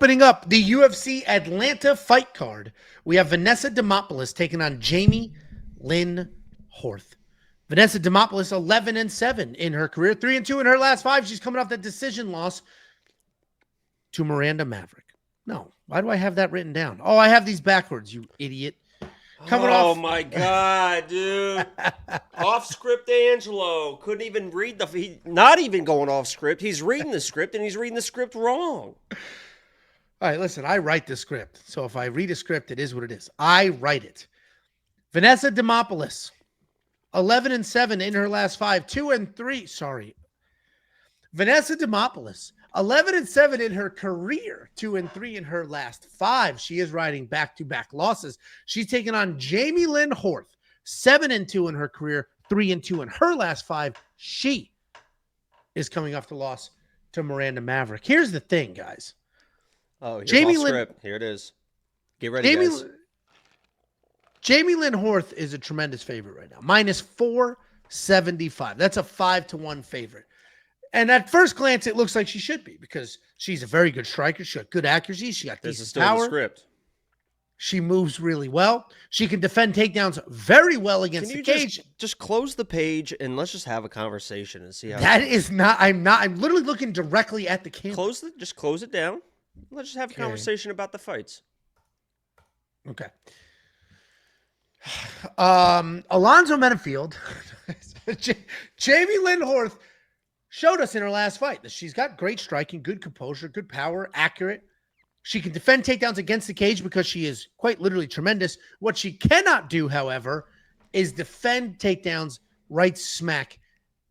Opening up the UFC Atlanta fight card, we have Vanessa Demopoulos taking on Jamey-Lyn Horth. Vanessa Demopoulos 11-7 in her career, 3-2 in her last 5. She's coming off that decision loss to Miranda Maverick. No, why do I have that written down? Oh, I have these backwards, you idiot. Oh my God, dude. Off script Angelo. Couldn't even read not even going off script. He's reading the script and he's reading the script wrong. All right, listen, I write the script. So if I read a script, it is what it is. I write it. Vanessa Demopoulos, 11-7 in her last 5, 2-3. Sorry. Vanessa Demopoulos, 11-7 in her career, 2-3 in her last 5. She is riding back-to-back losses. She's taking on Jamey-Lyn Horth, 7-2 in her career, 3-2 in her last 5. She is coming off the loss to Miranda Maverick. Here's the thing, guys. Oh, Jamey-Lyn. Here it is. Get ready, guys. Jamey-Lyn Horth is a tremendous favorite right now. -475. That's a 5-1 favorite. And at first glance, it looks like she should be because she's a very good striker. She got good accuracy. She got decent power. The script. She moves really well. She can defend takedowns very well against the cage. Just close the page and let's just have a conversation and see how. That is not. I'm literally looking directly at the camera. Just close it down. Let's just have a conversation about the fights. Okay. Alonzo Menafield, Jamey-Lyn Horth showed us in her last fight that she's got great striking, good composure, good power, accurate. She can defend takedowns against the cage because she is quite literally tremendous. What she cannot do, however, is defend takedowns right smack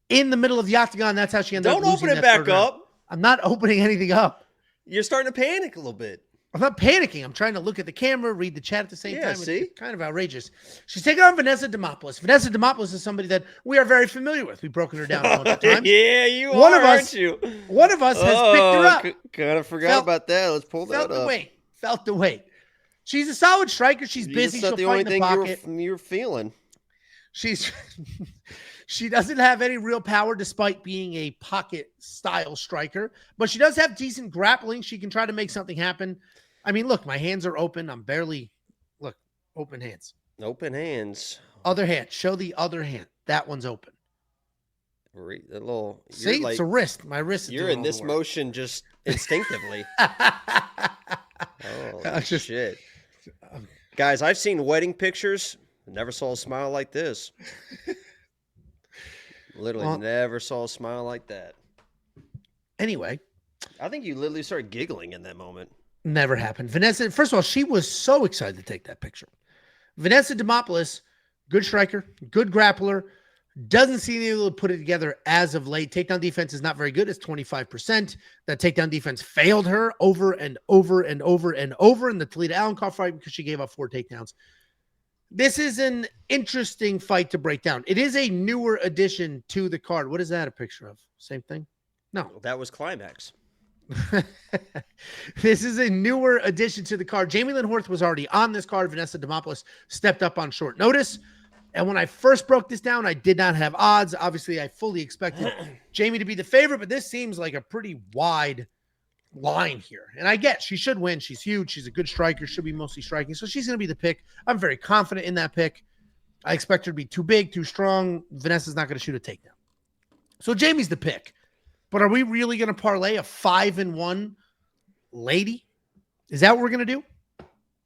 in the middle of the octagon. That's how she ends up losing. Don't open it back up. I'm not opening anything up. You're starting to panic a little bit. I'm not panicking. I'm trying to look at the camera, read the chat at the same time. See? It's kind of outrageous. She's taking on Vanessa Demopoulos. Vanessa Demopoulos is somebody that we are very familiar with. We've broken her down a bunch of times. Yeah, aren't you? One of us has picked her up. Kind of forgot about that. Let's pull that up. Felt the weight. She's a solid striker. She's busy. That's not the only thing you're feeling. She doesn't have any real power despite being a pocket-style striker, but she does have decent grappling. She can try to make something happen. I mean, look, my hands are open. I'm barely, open hands. Open hands. Other hand. Show the other hand. That one's open. See, it's a wrist. My wrist is You're in this motion just instinctively. Oh, shit. Guys, I've seen wedding pictures. Never saw a smile like this. Literally never saw a smile like that. Anyway. I think you literally started giggling in that moment. Never happened. Vanessa, first of all, she was so excited to take that picture. Vanessa Demopoulos, good striker, good grappler, doesn't seem able to put it together as of late. Takedown defense is not very good. It's 25%. That takedown defense failed her over and over and over and over in the Toledo Allencar fight because she gave up 4 takedowns. This is an interesting fight to break down. It is a newer addition to the card. What is that a picture of? Same thing? No. That was Climax. This is a newer addition to the card. Jamey-Lyn Horth was already on this card. Vanessa Demopoulos stepped up on short notice. And when I first broke this down, I did not have odds. Obviously, I fully expected Jamie to be the favorite, but this seems like a pretty wide line here. And I get she should win. She's huge. She's a good striker. Should be mostly striking. So she's going to be the pick. I'm very confident in that pick. I expect her to be too big, too strong. Vanessa's not going to shoot a takedown. So Jamie's the pick. But are we really going to parlay a 5-1 lady? Is that what we're going to do?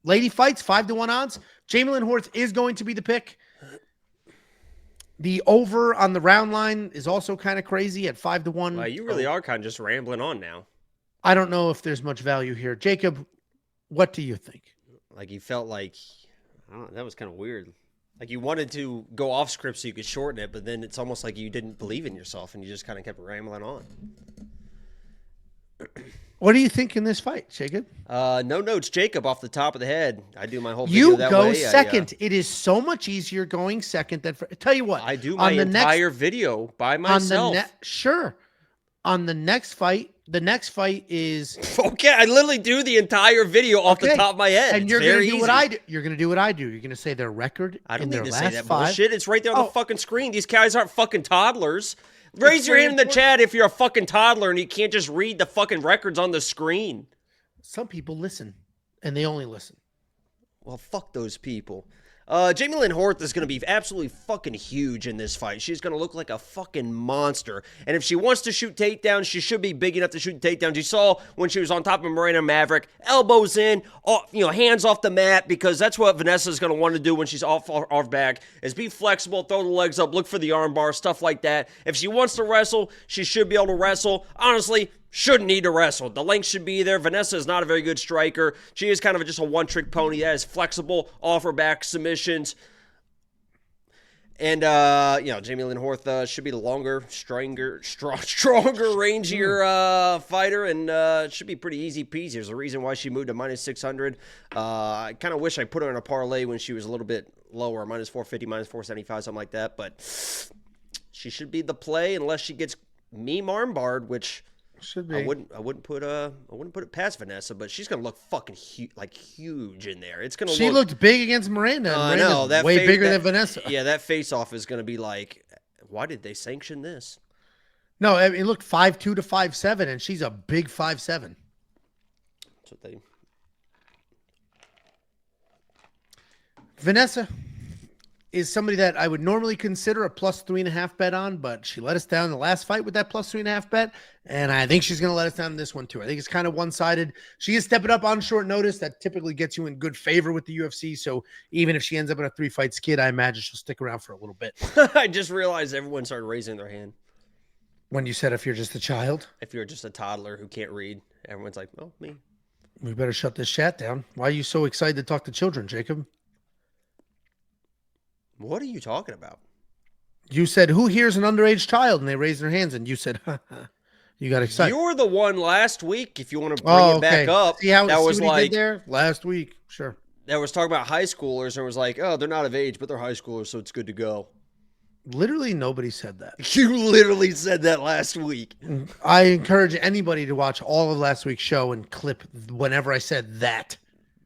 Lady fights, 5-1 odds. Jamey-Lyn Horth is going to be the pick. The over on the round line is also kind of crazy at 5-1. Wow, you really are kind of just rambling on now. I don't know if there's much value here. Jacob, what do you think? Like you felt like, I don't know, that was kind of weird. Like you wanted to go off script so you could shorten it, but then it's almost like you didn't believe in yourself and you just kind of kept rambling on. What do you think in this fight, Jacob? No notes, Jacob, off the top of the head. I do my whole video that way. You go second. It is so much easier going second than tell you what. I do my entire video by myself. Sure. On the next fight is okay. I literally do the entire video off the top of my head. And you're going to do what I do. You're going to do what I do. You're going to say their record. I don't need to say that bullshit. It's right there on the fucking screen. These guys aren't fucking toddlers. Raise your hand in the chat if you're a fucking toddler and you can't just read the fucking records on the screen. Some people listen, and they only listen. Well, fuck those people. Jamey-Lyn Horth is going to be absolutely fucking huge in this fight. She's going to look like a fucking monster. And if she wants to shoot takedowns, she should be big enough to shoot takedowns. You saw when she was on top of Miranda Maverick, elbows in, hands off the mat, because that's what Vanessa is going to want to do when she's off back, is be flexible, throw the legs up, look for the arm bar, stuff like that. If she wants to wrestle, she should be able to wrestle. Honestly, shouldn't need to wrestle. The length should be there. Vanessa is not a very good striker. She is kind of just a one-trick pony that is flexible, off her back submissions. And, Jamey-Lyn Horth should be the longer, stronger, rangier fighter, and should be pretty easy peasy. There's a reason why she moved to minus 600. I kind of wish I put her in a parlay when she was a little bit lower, minus 450, minus 475, something like that. But she should be the play unless she gets meme armbarred, which... Should be. I wouldn't put it past Vanessa, but she's gonna look fucking huge in there. It's gonna. She looked big against Miranda. I know that way bigger than Vanessa. Yeah, that face off is gonna be like, why did they sanction this? No, it looked 5'2" to 5'7", and she's a big 5'7". That's what they. Vanessa is somebody that I would normally consider a plus 3.5 bet on, but she let us down in the last fight with that plus 3.5 bet, and I think she's going to let us down in this one too. I think it's kind of one-sided. She is stepping up on short notice. That typically gets you in good favor with the UFC, so even if she ends up in a 3-fight skid, I imagine she'll stick around for a little bit. I just realized everyone started raising their hand. When you said if you're just a child? If you're just a toddler who can't read, everyone's like, oh, me. We better shut this chat down. Why are you so excited to talk to children, Jacob? What are you talking about? You said, who here's an underage child? And they raised their hands, and you said, you got excited. You were the one last week, if you want to bring it back up. See how that was what he did there? Last week. Sure. That was talking about high schoolers and was like, oh, they're not of age, but they're high schoolers, so it's good to go. Literally nobody said that. You literally said that last week. I encourage anybody to watch all of last week's show and clip whenever I said that.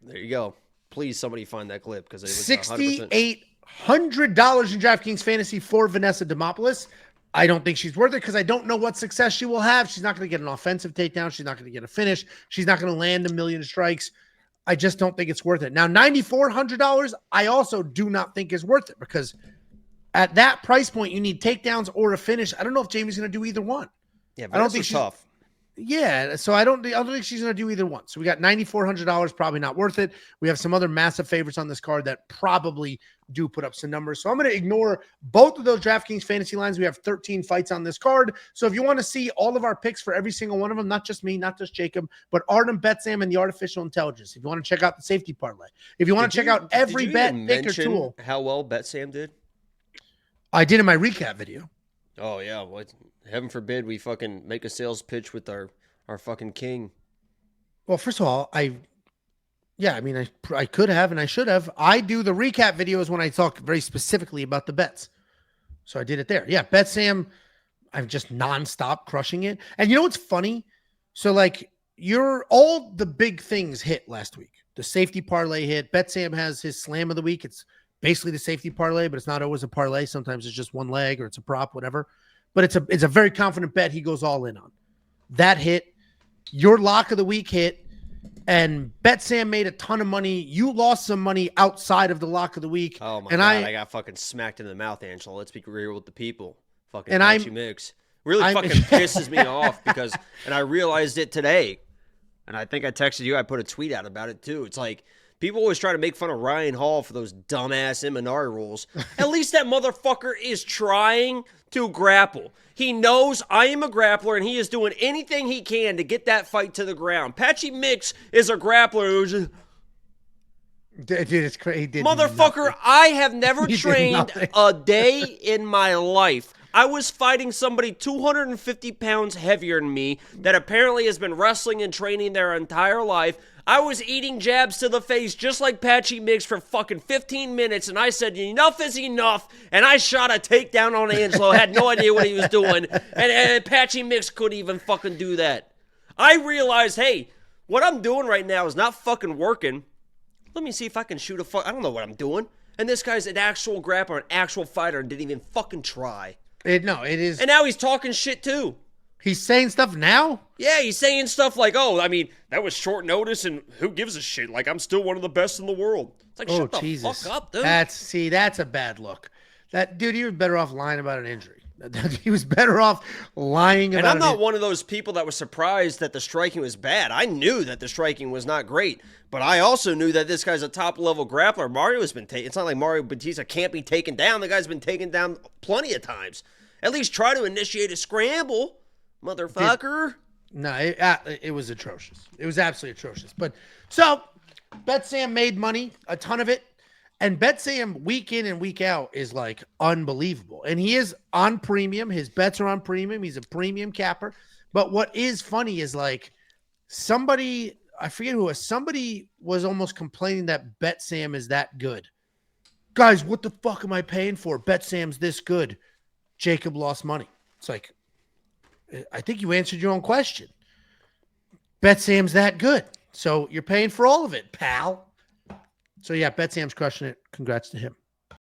There you go. Please, somebody find that clip, because it was $6,800 in DraftKings Fantasy for Vanessa Demopoulos. I don't think she's worth it because I don't know what success she will have. She's not going to get an offensive takedown. She's not going to get a finish. She's not going to land 1,000,000 strikes. I just don't think it's worth it. Now, $9,400, I also do not think is worth it because at that price point, you need takedowns or a finish. I don't know if Jamie's going to do either one. Yeah, I don't think she's tough. Yeah, so I don't think she's going to do either one. So we got $9,400, probably not worth it. We have some other massive favorites on this card that probably do put up some numbers. So I'm going to ignore both of those DraftKings fantasy lines. We have 13 fights on this card. So if you want to see all of our picks for every single one of them, not just me, not just Jacob, but Artem, Betsam, and the artificial intelligence. If you want to check out the safety parlay, if you want to check out every bet, pick, or tool. How well Betsam did? I did in my recap video. Oh, yeah. Well, heaven forbid we fucking make a sales pitch with our fucking king. Well, first of all, I could have and I should have. I do the recap videos when I talk very specifically about the bets. So I did it there. Yeah, Betsam, I'm just nonstop crushing it. And you know what's funny? So like all the big things hit last week. The safety parlay hit. Betsam has his slam of the week. It's basically the safety parlay, but it's not always a parlay. Sometimes it's just one leg or it's a prop, whatever. But it's a very confident bet he goes all in on. That hit. Your lock of the week hit. And Betsam made a ton of money. You lost some money outside of the lock of the week. Oh, my God. I got fucking smacked in the mouth, Angela. Let's be real with the people. Fucking Patchy Mix. Really fucking pisses me off because, and I realized it today. And I think I texted you. I put a tweet out about it, too. It's like, people always try to make fun of Ryan Hall for those dumbass M&R rules. At least that motherfucker is trying to grapple. He knows I am a grappler, and he is doing anything he can to get that fight to the ground. Patchy Mix is a grappler who's just... Dude, it's crazy. Motherfucker, I have never trained a day in my life. I was fighting somebody 250 pounds heavier than me that apparently has been wrestling and training their entire life. I was eating jabs to the face just like Patchy Mix for fucking 15 minutes, and I said, enough is enough, and I shot a takedown on Angelo, had no idea what he was doing, and Patchy Mix couldn't even fucking do that. I realized, hey, what I'm doing right now is not fucking working. Let me see if I can shoot I don't know what I'm doing. And this guy's an actual grappler, an actual fighter, and didn't even fucking try. It is. And now he's talking shit, too. He's saying stuff now? Yeah, he's saying stuff like, oh, I mean, that was short notice and who gives a shit? Like, I'm still one of the best in the world. It's like, shut the Jesus. fuck up, dude. That's a bad look. That dude, he was better off lying about an injury. He was better off lying about And I'm not one of those people that was surprised that the striking was bad. I knew that the striking was not great, but I also knew that this guy's a top-level grappler. Mario's been taken. It's not like Mario Batista can't be taken down. The guy's been taken down plenty of times. At least try to initiate a scramble, motherfucker. No, it was atrocious. It was absolutely atrocious. But so, Bet Sam made money, a ton of it. And Bet Sam week in and week out is like unbelievable. And he is on premium. His bets are on premium. He's a premium capper. But what is funny is like somebody, I forget who, somebody was almost complaining that Bet Sam is that good. Guys, what the fuck am I paying for? Bet Sam's this good. Jacob lost money. It's like, I think you answered your own question. Bet Sam's that good. So you're paying for all of it, pal. So yeah, Bet Sam's crushing it. Congrats to him.